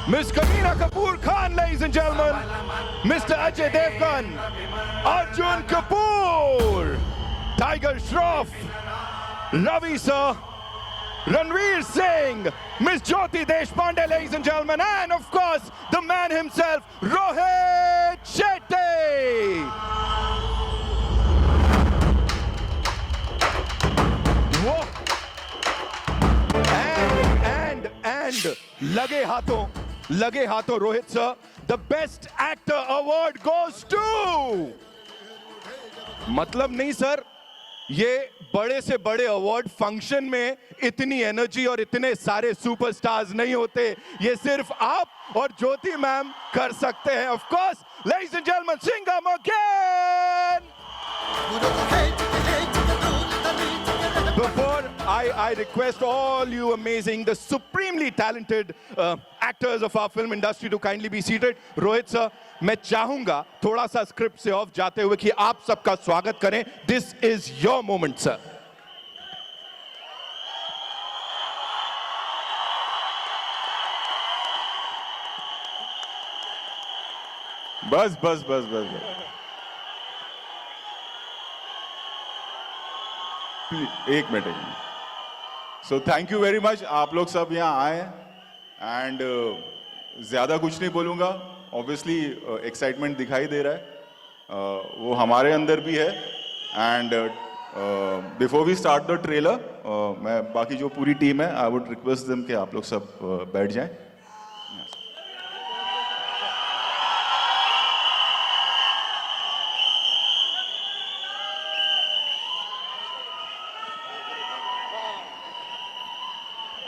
Miss Kareena Kapoor Khan, ladies and gentlemen. Mr. Ajay Devgan, Arjun Kapoor, Tiger Shroff, Ravi sir, Ranveer Singh, Miss Jyoti Deshpande, ladies and gentlemen, and of course, the man himself, Rohit Shetty. Whoa. And लगे हाथों Rohit sir, the best actor award goes to, मतलब नहीं sir, ये बड़े से बड़े award function में इतनी एनर्जी और इतने सारे सुपरस्टार्स नहीं होते, ये सिर्फ आप और ज्योति मैम कर सकते हैं. Of course, ladies and gentleman, Singham again. Before I request all you amazing, the supremely talented actors of our film industry to kindly be seated. Rohit sir, मैं चाहूंगा थोड़ा सा स्क्रिप्ट से ऑफ जाते हुए कि आप सबका स्वागत करें. This is your moment, sir. बस बस बस बस बस. एक minute. So thank you very much. आप लोग सब यहाँ आए एंड ज़्यादा कुछ नहीं बोलूँगा. ऑब्वियसली एक्साइटमेंट दिखाई दे रहा है, वो हमारे अंदर भी है. And before we start the trailer, मैं बाकी जो पूरी टीम है, आई वुड रिक्वेस्ट देम कि आप लोग सब बैठ जाएं.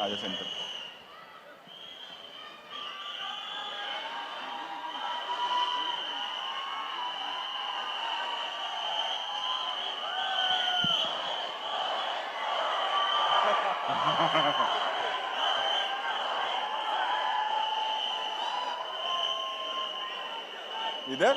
आजा सेंटर. इधर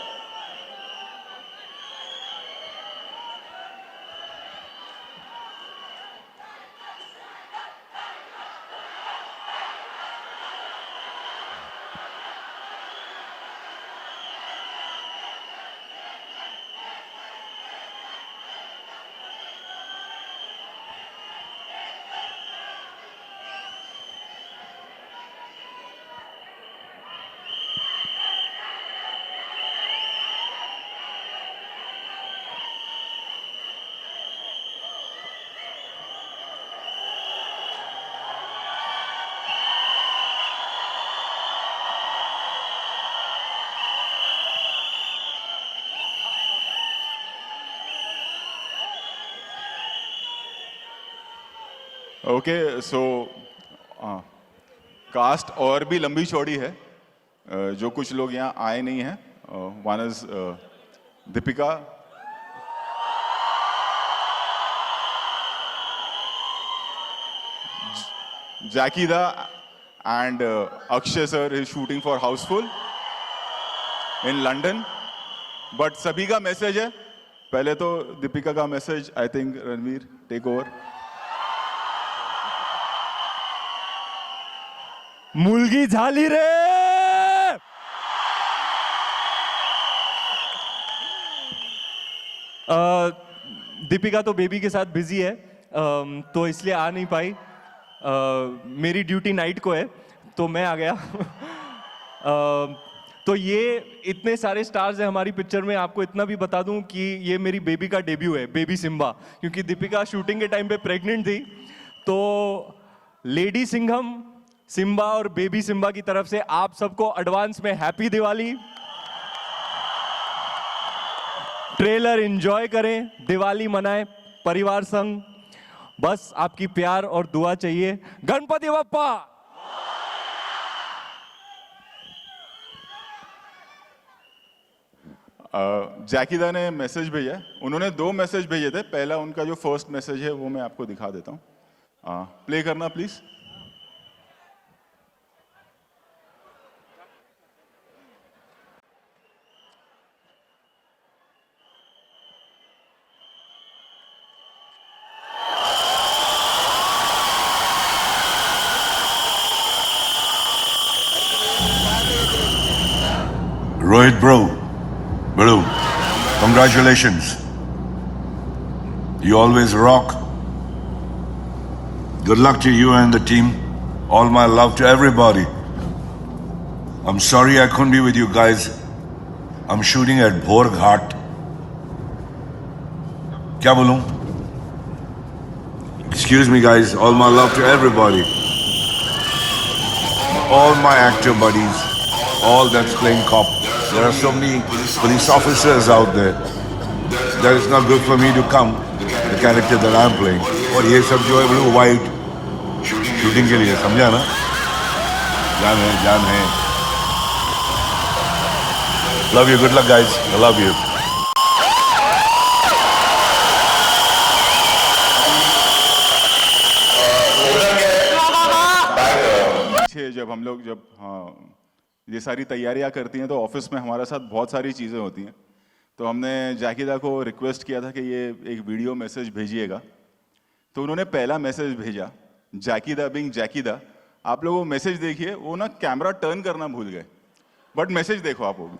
ओके. सो कास्ट और भी लंबी चौड़ी है. जो कुछ लोग यहाँ आए नहीं हैं, one is Deepika, Jackie da and Akshay sir is shooting for Housefull in London. But सभी का मैसेज है. पहले तो दीपिका का message, I think Ranveer take over. मुलगी झाली रे. दीपिका तो बेबी के साथ बिजी है, तो इसलिए आ नहीं पाई. मेरी ड्यूटी नाइट को है, तो मैं आ गया. तो ये इतने सारे स्टार्स हैं हमारी पिक्चर में. आपको इतना भी बता दूं कि ये मेरी बेबी का डेब्यू है, बेबी सिम्बा. क्योंकि दीपिका शूटिंग के टाइम पे प्रेग्नेंट थी, तो लेडी सिंघम, सिम्बा और बेबी सिम्बा की तरफ से आप सबको एडवांस में हैप्पी दिवाली. ट्रेलर एंजॉय करें, दिवाली मनाएं परिवार संग. बस आपकी प्यार और दुआ चाहिए. गणपति बप्पा. जैकीदा ने मैसेज भेजा. उन्होंने 2 मैसेज भेजे थे. पहला उनका जो फर्स्ट मैसेज है वो मैं आपको दिखा देता हूँ. प्ले करना please. Rohit bro, congratulations. You always rock. Good luck to you and the team. All my love to everybody. I'm sorry I couldn't be with you guys. I'm shooting at Bhor Ghat. क्या बोलूं? Excuse me guys, all my love to everybody. All my actor buddies, all that's playing cop. There are so many police officers out there. That it's not good for me to come, the character that I'm playing. और ये सब जो है blue white shooting के लिए, समझा ना? जान है. Love you, good luck guys. I love you. पीछे जब हम लोग ये सारी तैयारियां करती हैं तो ऑफिस में हमारे साथ बहुत सारी चीज़ें होती हैं, तो हमने जैकीदा को रिक्वेस्ट किया था कि ये एक वीडियो मैसेज भेजिएगा, तो उन्होंने पहला मैसेज भेजा, जैकीदा बिंग जैकीदा। आप लोग वो मैसेज देखिए, वो ना कैमरा टर्न करना भूल गए, बट मैसेज देखो आप वो भी।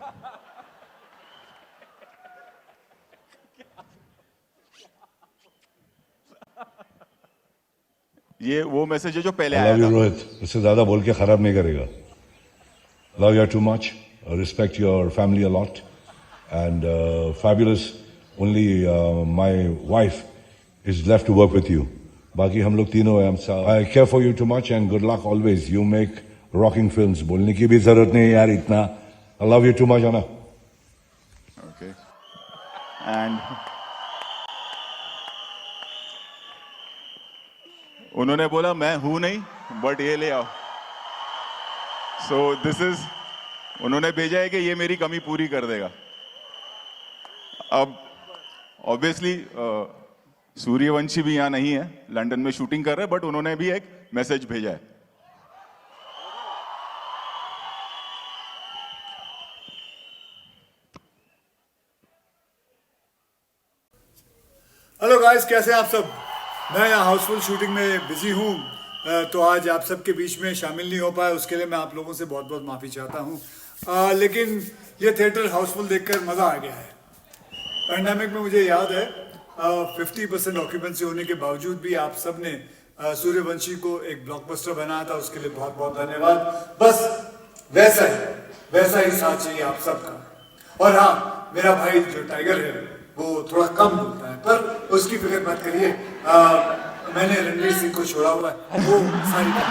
ये वो मैसेज है जो पहले आया था। रोहित, इससे ज्यादा बोल के खराब नहीं करेगा। Love you too much. Respect your family a lot. And fabulous. Only my wife is left to work with you. बाकी हम लोग तीनों हैं। I care for you too much and good luck always. You make rocking films. बोलने की भी जरूरत नहीं है यार इतना। I love you too much, Anna. Okay. And उन्होंने बोला मैं हूं नहीं, बट ये ले आओ। सो दिस इज, उन्होंने भेजा है कि ये मेरी कमी पूरी कर देगा। अब ऑब्वियसली सूर्यवंशी भी यहाँ नहीं है, लंदन में शूटिंग कर रहे हैं, बट उन्होंने भी एक मैसेज भेजा है। हेलो गाइस, कैसे हैं आप सब? मैं यहाँ हाउसफुल शूटिंग में बिजी हूँ, तो आज आप सबके बीच में शामिल नहीं हो पाया, उसके लिए मैं आप लोगों से बहुत बहुत माफ़ी चाहता हूँ। लेकिन ये थिएटर हाउसफुल देखकर मज़ा आ गया है। पैंडेमिक में मुझे याद है 50% ऑक्यूपेंसी होने के बावजूद भी आप सब ने सूर्यवंशी को एक ब्लॉकबस्टर बनाया था, उसके लिए बहुत बहुत धन्यवाद। बस वैसा ही साथ चाहिए आप सबका। और हाँ, मेरा भाई जो टाइगर है वो थोड़ा कम बोलता है, पर उसकी फिक्र मत करिए। मैंने रणवीर सिंह को छोड़ा हुआ है, वो सारी आप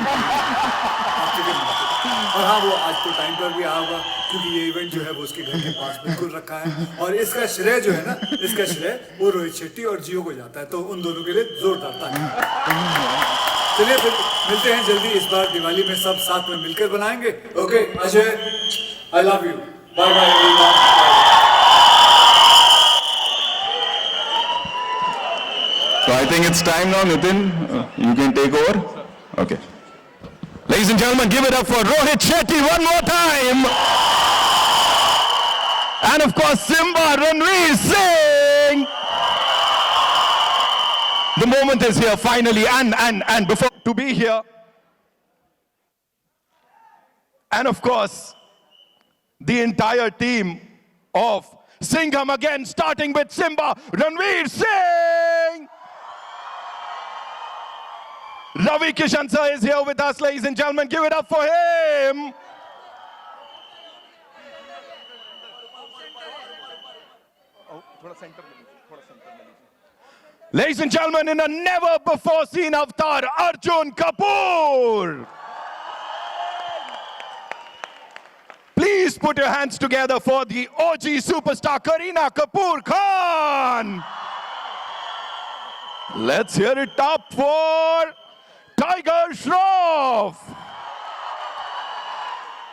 फिक्र मत करिए। और हाँ, वो आज तो टाइम पर भी आया होगा, क्योंकि ये इवेंट जो है वो उसके घर के पास बिल्कुल रखा है। और इसका श्रेय जो है ना, इसका श्रेय वो रोहित शेट्टी और जियो को जाता है, तो उन दोनों के लिए जोरदार ताली। चलिए फिर मिलते हैं जल्दी, इस बार दिवाली में सब साथ में मिलकर बनाएंगे। Okay Ajay, I love you, bye bye everyone. So I think it's time now, Nitin. You can take over. Okay. Ladies and gentlemen, give it up for Rohit Shetty one more time. And of course, Simba Ranveer Singh. The moment is here finally, and before to be here. And of course, the entire team of Singham again, starting with Simba Ranveer Singh. Ravi Kishan sir is here with us, ladies and gentlemen. Give it up for him. Ladies and gentlemen, in a never before seen avatar, Arjun Kapoor. Please put your hands together for the OG superstar Kareena Kapoor Khan. Let's hear it up for Tiger Shroff.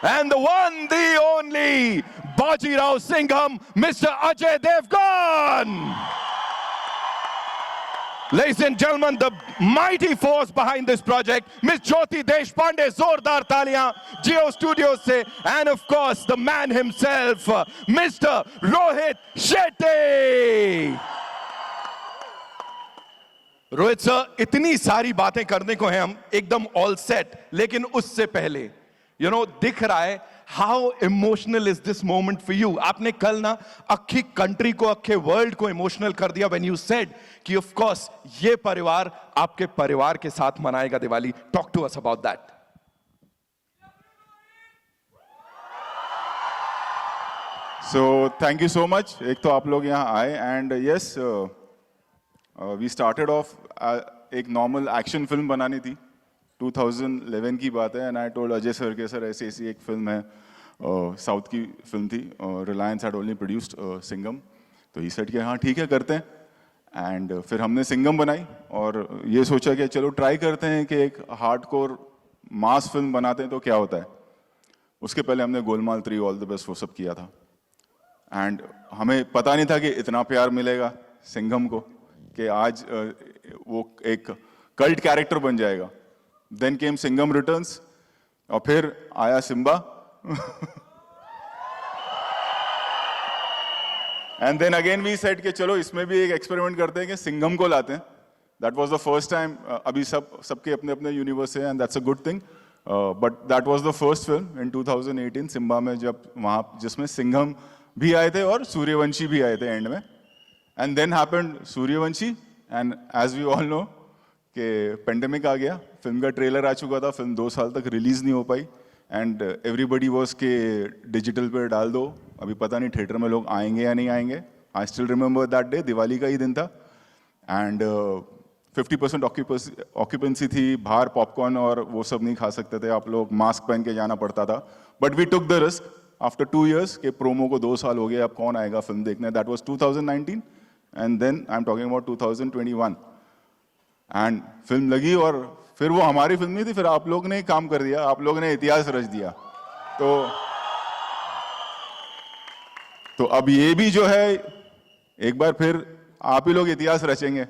And the one, the only, Bajirao Singham, Mr. Ajay Devgan. Ladies and gentlemen, the mighty force behind this project, Miss Jyoti Deshpande, Zordar Taliyan, Jio Studios se, and of course, the man himself, Mr. Rohit Shetty. Rohit sir, इतनी सारी बातें करने को हैं हम एकदम all set, लेकिन उससे पहले दिख रहा है how emotional is this moment for you? आपने कल ना अक्खी कंट्री को, अक्खे वर्ल्ड को इमोशनल कर दिया व्हेन यू सेड कि ऑफ कोर्स ये परिवार आपके परिवार के साथ मनाएगा Diwali. Talk to us about that. So thank you so much. एक तो आप लोग यहाँ आए and yes we started off एक नॉर्मल एक्शन फिल्म बनानी थी. 2011 की बात है and I told Ajay sir के सर ऐसी ऐसी एक फिल्म है, साउथ की फिल्म थी, Reliance had only produced Singham. तो ही सेट कि हाँ ठीक है करते हैं. एंड फिर हमने सिंघम बनाई और ये सोचा कि चलो ट्राई करते हैं कि एक हार्डकोर मास फिल्म बनाते हैं तो क्या होता है. उसके पहले हमने गोलमाल 3 ऑल द बेस्ट वो सब किया था एंड हमें पता नहीं था कि इतना प्यार मिलेगा सिंघम को कि आज वो एक कल्ट कैरेक्टर बन जाएगा. देन केम सिंघम रिटर्न्स और फिर आया Simmba and then again we said कि चलो इसमें भी एक एक्सपेरिमेंट करते हैं कि सिंघम को लाते हैं. That was the first time. अभी सबके अपने अपने यूनिवर्स है and that's a good thing. But that was the first film in 2018 Simmba में, जब वहां जिसमें सिंघम भी आए थे और सूर्यवंशी भी आए थे एंड में. And then happened Sooryavanshi and as we all know कि पेंडेमिक आ गया. फिल्म का ट्रेलर आ चुका था, फिल्म 2 साल तक रिलीज नहीं हो पाई एंड एवरीबडी वाज के डिजिटल पे डाल दो. अभी पता नहीं थिएटर में लोग आएंगे या नहीं आएंगे. I still remember that day, Diwali का ही दिन था एंड 50% ऑक्यूपेंसी थी. बाहर पॉपकॉर्न और वो सब नहीं खा सकते थे आप लोग, मास्क पहन के जाना पड़ता था. But we took the risk after 2 years के प्रोमो को 2 साल हो गए, अब कौन आएगा फिल्म देखने. That was 2019 and then I am talking about 2021 and film लगी और फिर वो हमारी फिल्म नहीं थी, फिर आप लोग ने काम कर दिया, आप लोग ने इतिहास रच दिया. तो अब ये भी जो है एक बार फिर आप ही लोग इतिहास रचेंगे.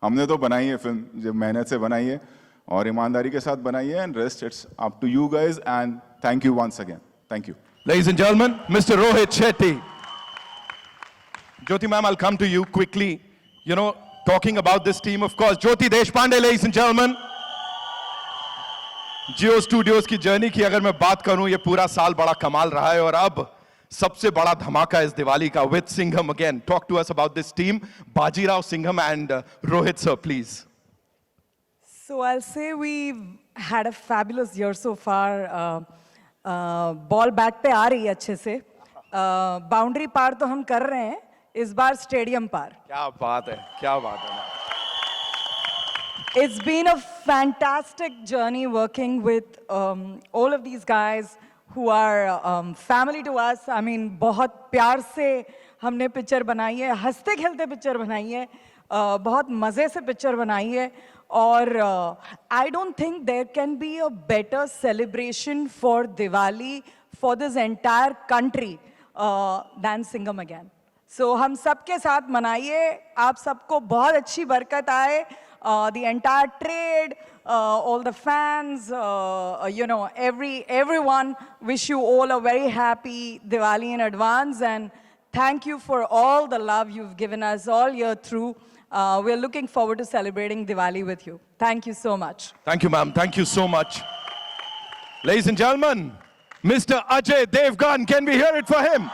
हमने तो बनाई है फिल्म, जब मेहनत से बनाई है और ईमानदारी के साथ बनाई है and rest it's up to you guys and thank you once again. Thank you. Ladies and gentlemen, Mr. Rohit Shetty. Jyoti ma'am, I'll come to you quickly. You know, talking about this team, of course, Jyoti Deshpande, ladies and gentlemen. Jio Studios की journey की अगर मैं बात करूं, ये पूरा साल बड़ा कमाल रहा है और अब सबसे बड़ा धमाका इस दिवाली का with Singham again. Talk to us about this team, Bajirao, Singham and Rohit sir, please. So I'll say we've had a fabulous year so far. Ball bat पे आ रही है अच्छे से. बाउंड्री पार तो हम कर रहे हैं, इस बार स्टेडियम पार. क्या बात है, क्या बात है. It's been a fantastic journey working with all of these guys who are family to us. I mean, बहुत प्यार से हमने पिक्चर बनाई है, हंसते खेलते पिक्चर बनाई है, बहुत मज़े से पिक्चर बनाई है और I don't think there can be a better celebration for Diwali for this entire country than Singham again. So हम सबके साथ मनाइए, आप सबको बहुत अच्छी बरकत आए. The entire trade, all the fans, you know, everyone, wish you all a very happy Diwali in advance and thank you for all the love you've given us all year through. We're looking forward to celebrating Diwali with you. Thank you so much. Thank you, ma'am. Thank you so much. Ladies and gentlemen, Mr. Ajay Devgan, can we hear it for him?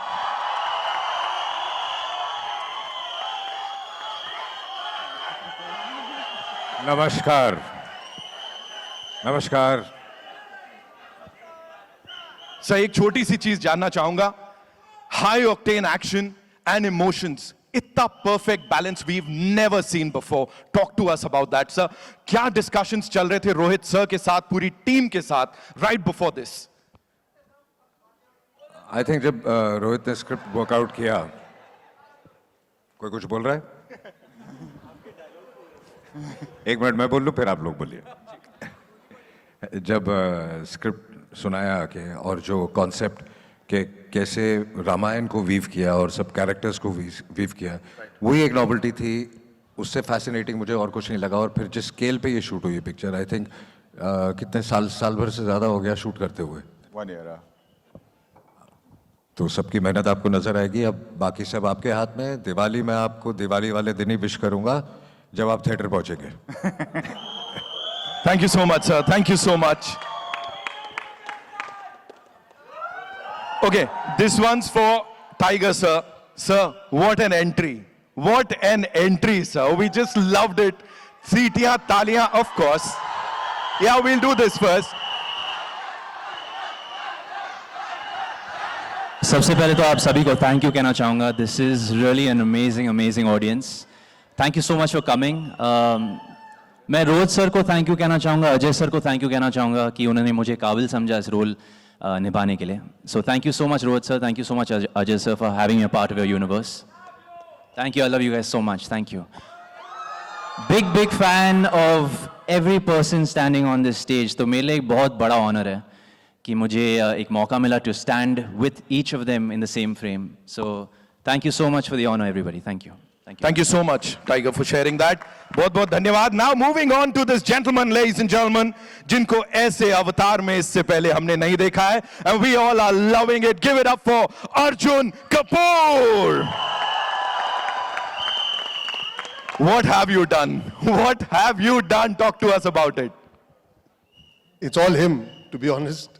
नमस्कार. नमस्कार. Sir, एक छोटी सी चीज जानना चाहूंगा. High octane action and emotions, इतना perfect balance we've never seen before. Talk to us about that sir. क्या discussions चल रहे थे रोहित सर के साथ, पूरी टीम के साथ right before this? I think जब रोहित ने स्क्रिप्ट वर्कआउट किया, कोई कुछ बोल रहा है? एक मिनट मैं बोल लूं फिर आप लोग बोलिए. जब स्क्रिप्ट सुनाया कि और जो कॉन्सेप्ट के कैसे रामायण को वीव किया और सब कैरेक्टर्स को वीव किया, वही एक नॉवेल्टी थी. उससे फैसिनेटिंग मुझे और कुछ नहीं लगा. और फिर जिस स्केल पे ये शूट हुई है पिक्चर, आई थिंक कितने साल भर से ज़्यादा हो गया शूट करते हुए. 1 year. तो सबकी मेहनत आपको नजर आएगी. अब बाकी सब आपके हाथ में. दिवाली में आपको दिवाली वाले दिन ही विश करूंगा जब आप थिएटर पहुंचेंगे. Thank you so much sir. Thank you so much. Okay, this one's for Tiger, sir. Sir, what an entry. What an entry, sir. We just loved it. Seetiyan, taliyan, of course. Yeah, we'll do this first. सबसे पहले तो आप सभी को thank you कहना चाहूँगा. This is really an amazing audience. Thank you so much for coming. मैं Rohit sir को थैंक यू कहना चाहूँगा, अजय सर को थैंक यू कहना चाहूँगा कि उन्होंने मुझे काबिल समझा इस रोल निभाने के लिए. सो thank you so much Rohit sir, thank you so much Ajay sir for having me a part of your universe. Thank you, I love you guys so much. Thank you. Big fan of every person standing on this stage. तो मेरे लिए एक बहुत बड़ा honour है कि मुझे एक मौका मिला to stand with each of them in the same frame. So thank you so much for the honour everybody. Thank you. Thank you so much, Tiger, for sharing that. बहुत बहुत धन्यवाद. Now moving on to this gentleman, ladies and gentlemen, जिनको ऐसे अवतार में इससे पहले हमने नहीं देखा है. And we all are loving it. Give it up for Arjun Kapoor. What have you done? What have you done? Talk to us about it. It's all him, to be honest.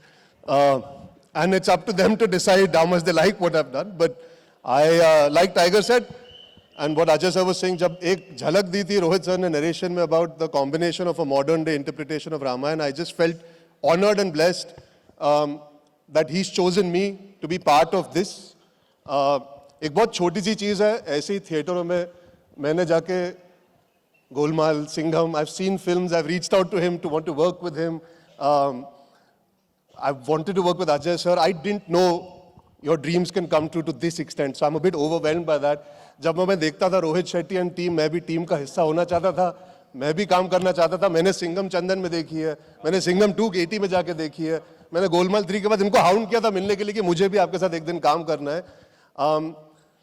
And it's up to them to decide how much they like what I've done. But I, like Tiger said, and what Ajay sir was saying, जब एक झलक दी थी Rohit sir ने narration में about the combination of a modern day interpretation of Ramayana, I just felt honored and blessed that he's chosen me to be part of this. एक बहुत छोटी सी चीज़ है, ऐसे ही थिएटरों में मैंने जाके Golmaal, Singham, I've seen films, I've reached out to him to want to work with him. I wanted to work with Ajay sir. I didn't know your dreams can come true to this extent, so I'm a bit overwhelmed by that. जब मैं देखता था Rohit Shetty and team, मैं भी team का हिस्सा होना चाहता था, मैं भी काम करना चाहता था. मैंने सिंघम चंदन में देखी है, मैंने सिंघम 2 80 में जाके देखी है, मैंने गोलमाल 3 के बाद इनको हाउंड किया था मिलने के लिए कि मुझे भी आपके साथ एक दिन काम करना है.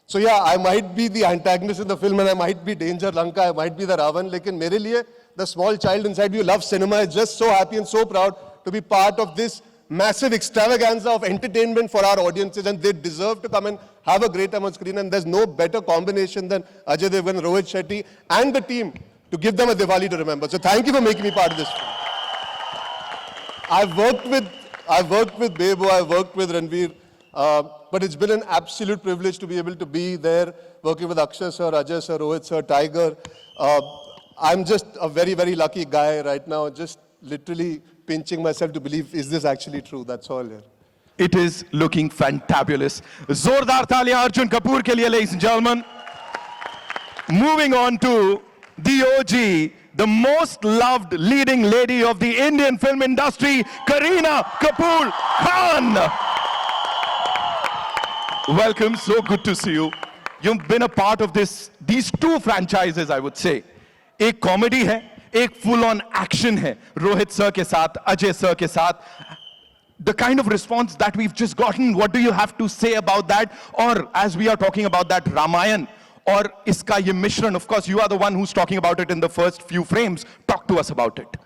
So yeah, I might be the antagonist in the film and I might be Danger Lanka, I might be the Ravan, लेकिन मेरे लिए the small child inside you loves cinema is just so happy and so proud to be part of this massive extravaganza of entertainment for our audiences, and they deserve to come and have a great time on screen. And there's no better combination than Ajay Devgan, Rohit Shetty and the team to give them a Diwali to remember. So thank you for making me part of this film. I've worked with Bebo, I've worked with Ranveer, but it's been an absolute privilege to be able to be there working with Akshay sir, Ajay sir, Rohit sir, Tiger. I'm just a very, very lucky guy right now, just literally pinching myself to believe, is this actually true? That's all here. It is looking fantabulous. Zordar taaliyan Arjun Kapoor ke liye, ladies and gentlemen. Moving on to the OG, the most loved leading lady of the Indian film industry, Kareena Kapoor Khan. Welcome, so good to see you. You've been a part of these 2 franchises, I would say. एक comedy है, एक full on action है Rohit sir के साथ, Ajay sir के साथ. The kind of response that we've just gotten, what do you have to say about that? Or as we are talking about that Ramayan, और इसका ये मिश्रण, of course you are the one who's talking about it in the first few frames. Talk to us about it.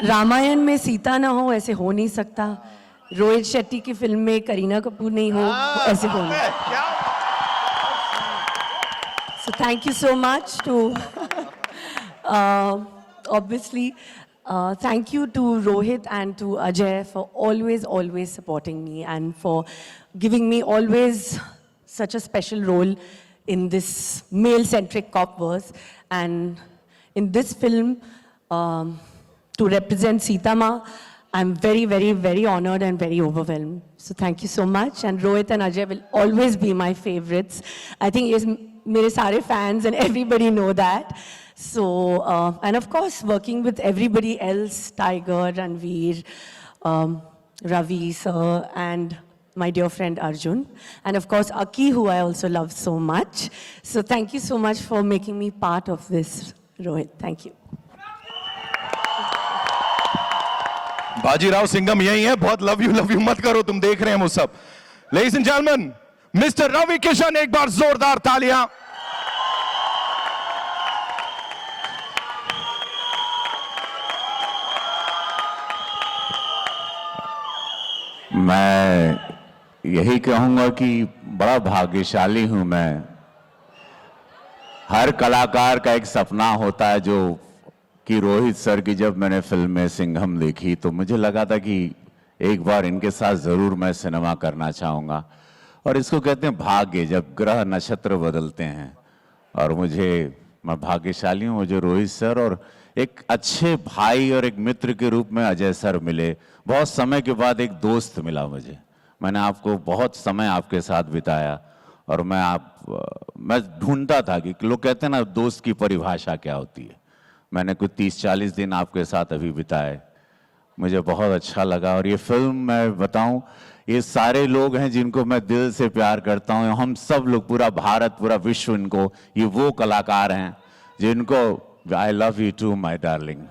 Ramayan में सीता ना हो ऐसे हो नहीं सकता. रोहित शेट्टी की फिल्म में करीना कपूर नहीं हो ऐसे हो नहीं. So thank you so much to obviously thank you to Rohit and to Ajay for always supporting me and for giving me always such a special role in this male-centric cop verse. And in this film, to represent Sita Ma, I'm very honored and very overwhelmed. So thank you so much. And Rohit and Ajay will always be my favorites. I think yes, mere sare fans and everybody know that. So, and of course, working with everybody else, Tiger, Ranveer, Ravi sir, and my dear friend Arjun. And of course, Aki, who I also love so much. So thank you so much for making me part of this, Rohit. Thank you. Bajirao Singham यही है. बहुत love you मत करो, तुम देख रहे हैं वो सब. Ladies and gentlemen, Mr. Ravi Kishan, एक बार जोरदार तालियां. मैं यही कहूंगा कि बड़ा भाग्यशाली हूं मैं. हर कलाकार का एक सपना होता है जो कि रोहित सर की जब मैंने फिल्म में सिंघम देखी तो मुझे लगा था कि एक बार इनके साथ ज़रूर मैं सिनेमा करना चाहूँगा। और इसको कहते हैं भाग्य, जब ग्रह नक्षत्र बदलते हैं। और मैं भाग्यशाली हूँ, मुझे रोहित सर और एक अच्छे भाई और एक मित्र के रूप में अजय सर मिले। बहुत समय के बाद एक दोस्त मिला मुझे। मैंने आपको बहुत समय आपके साथ बिताया और मैं ढूंढता था कि लोग कहते हैं ना दोस्त की परिभाषा क्या होती है। मैंने कुछ 30-40 दिन आपके साथ अभी बिताए, मुझे बहुत अच्छा लगा। और ये फिल्म मैं बताऊं, ये सारे लोग हैं जिनको मैं दिल से प्यार करता हूं। हम सब लोग, पूरा भारत, पूरा विश्व, इनको, ये वो कलाकार हैं जिनको I love you too my darling.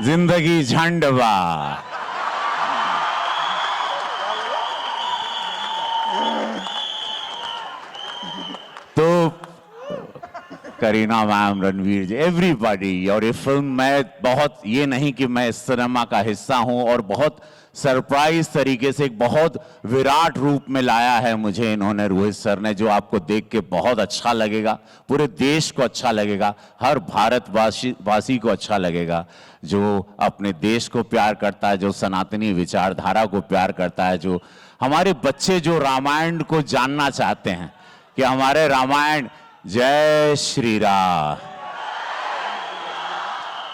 जिंदगी झंडवा। तो करीना मैम, रणवीर जी, एवरीबॉडी। और ये फिल्म मैं बहुत, ये नहीं कि मैं इस सिनेमा का हिस्सा हूं, और बहुत सरप्राइज तरीके से एक बहुत विराट रूप में लाया है मुझे इन्होंने, रोहित सर ने, जो आपको देख के बहुत अच्छा लगेगा, पूरे देश को अच्छा लगेगा, हर भारतवासी को अच्छा लगेगा, जो अपने देश को प्यार करता है, जो सनातनी विचारधारा को प्यार करता है, जो हमारे बच्चे जो रामायण को जानना चाहते हैं कि हमारे रामायण, जय श्री राम।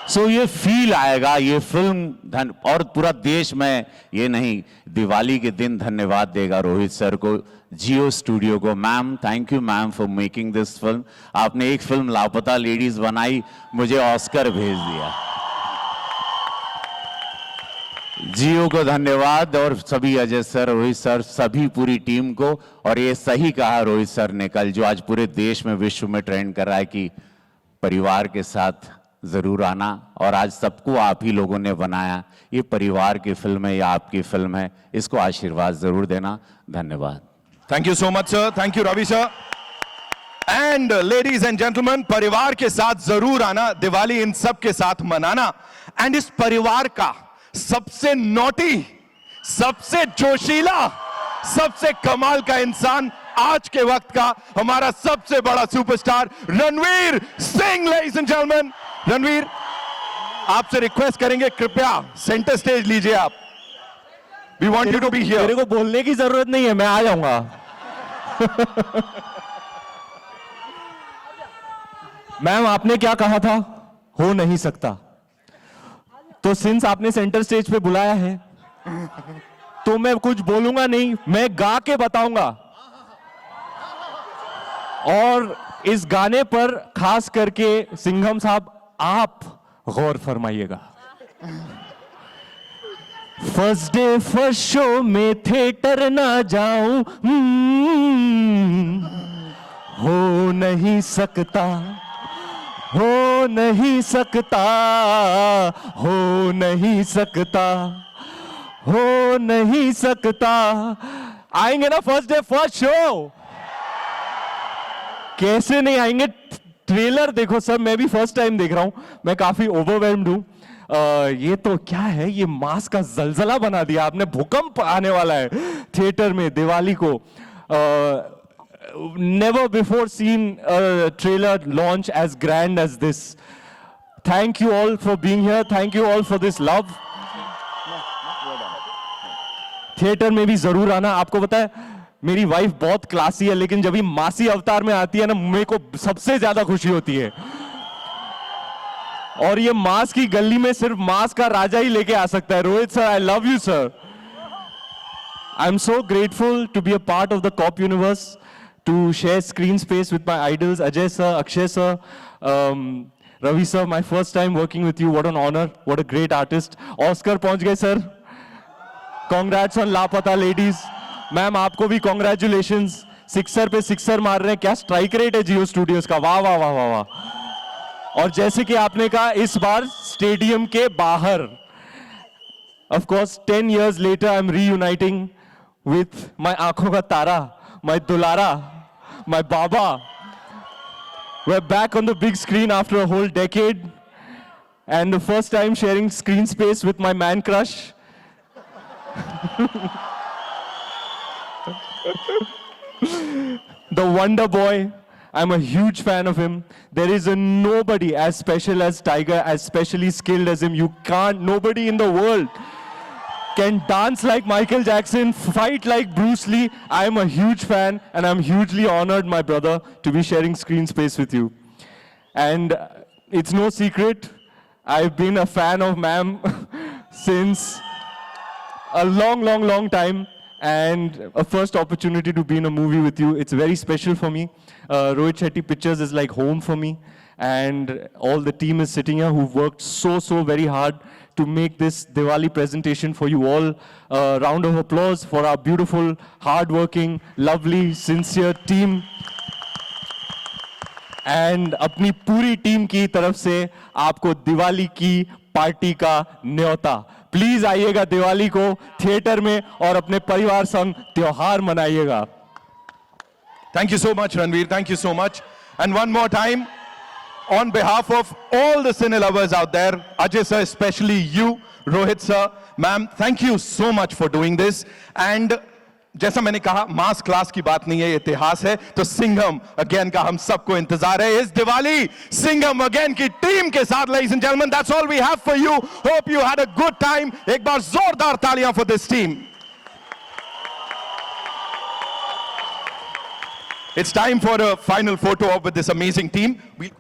सो ये फील आएगा ये फिल्म और पूरा देश में, ये नहीं, दिवाली के दिन धन्यवाद देगा रोहित सर को, जियो स्टूडियो को। Ma'am, thank you ma'am for making this film. आपने एक फिल्म लापता लेडीज बनाई, मुझे ऑस्कर भेज दिया। जियो को धन्यवाद, और सभी अजय सर, रोहित सर, सभी पूरी टीम को। और ये सही कहा रोहित सर ने कल, जो आज पूरे देश में, विश्व में ट्रेंड कर रहा है कि परिवार के साथ जरूर आना। और आज सबको आप ही लोगों ने बनाया, ये परिवार की फिल्म है या आपकी फिल्म है, इसको आशीर्वाद जरूर देना। धन्यवाद। Thank you so much sir, thank you Ravi sir. And ladies and gentleman, परिवार के साथ जरूर आना, दिवाली इन सब के साथ मनाना। एंड इस परिवार का सबसे नोटी, सबसे जोशीला, सबसे कमाल का इंसान आज के वक्त का हमारा सबसे बड़ा superstar Ranveer Singh. Ladies and gentleman, Ranveer, आपसे रिक्वेस्ट करेंगे, कृपया सेंटर स्टेज लीजिए आप। We want you to be here. मेरे को बोलने की जरूरत नहीं है, मैं आ जाऊंगा। मैम, आपने क्या कहा था? हो नहीं सकता। तो सिंस आपने सेंटर स्टेज पे बुलाया है तो मैं कुछ बोलूंगा नहीं, मैं गा के बताऊंगा। और इस गाने पर खास करके सिंघम साहब आप गौर फरमाइएगा। फर्स्ट डे फर्स्ट शो में थिएटर ना जाऊं, हो नहीं सकता, हो नहीं सकता, हो नहीं सकता, हो नहीं सकता। आएंगे ना फर्स्ट डे फर्स्ट शो? कैसे नहीं आएंगे? ट्रेलर देखो सर, मैं भी फर्स्ट टाइम देख रहा हूं, मैं काफी ओवरवेल्म्ड हूं। ये तो क्या है, ये मास का जलजला बना दिया आपने, भूकंप आने वाला है थिएटर में दिवाली को। Never before seen trailer launch as grand as this. Thank you all for being here, thank you all for this love. Theatre में भी जरूर आना। आपको पता है मेरी वाइफ बहुत क्लासी है, लेकिन जब भी मासी अवतार में आती है ना, मेरे को सबसे ज्यादा खुशी होती है। और ये मास की गली में सिर्फ मास का राजा ही लेके आ सकता है। Rohit sir, I love you sir. I am so grateful to be a part of the cop universe, to share screen space with my idols, Ajay sir, Akshay sir, Ravi sir, my first time working with you, what an honour, what a great artist. Oscar पहुंच गए sir, congrats on Laapataa ladies. Ma'am, आपको भी congratulations, sixer पे sixer मार रहे हैं, क्या strike rate है जियो स्टूडियोज का, वाह वाह वाह वाह वाह। और जैसे कि आपने कहा, इस बार स्टेडियम के बाहर। Of course 10 years later I am reuniting with my आंखों का तारा, माय दुलारा, my Baba. We're back on the big screen after a whole decade, and the first time sharing screen space with my man crush. The Wonder Boy I'm a huge fan of him. There is a nobody as special as Tiger, as specially skilled as him. Nobody in the world can dance like Michael Jackson, fight like Bruce Lee. I'm a huge fan, and I'm hugely honored, my brother, to be sharing screen space with you. And it's no secret, I've been a fan of Ma'am since a long time. And a first opportunity to be in a movie with you, it's very special for me. Rohit Shetty Pictures is like home for me. And all the team is sitting here who've worked so very hard to make this Diwali presentation for you all. Round of applause for our beautiful, hardworking, lovely, sincere team. And अपनी पूरी team की तरफ से आपको दिवाली की party का न्योता. Please आइएगा दिवाली को थिएटर में और अपने परिवार संग त्योहार मनाइएगा. Thank you so much, Ranveer. Thank you so much. And one more time, on behalf of all the cine lovers out there, Ajay sir, especially you, Rohit sir, ma'am, thank you so much for doing this. And जैसा मैंने कहा, मास class की बात नहीं है, ये इतिहास है. तो सिंघम अगेन का हम सबको इंतजार है इस दिवाली. सिंघम अगेन की टीम के साथ, ladies and gentlemen, that's all we have for you. Hope you had a good time. एक बार जोरदार तालियां for this team. It's time for a final photo op with this amazing team. We'll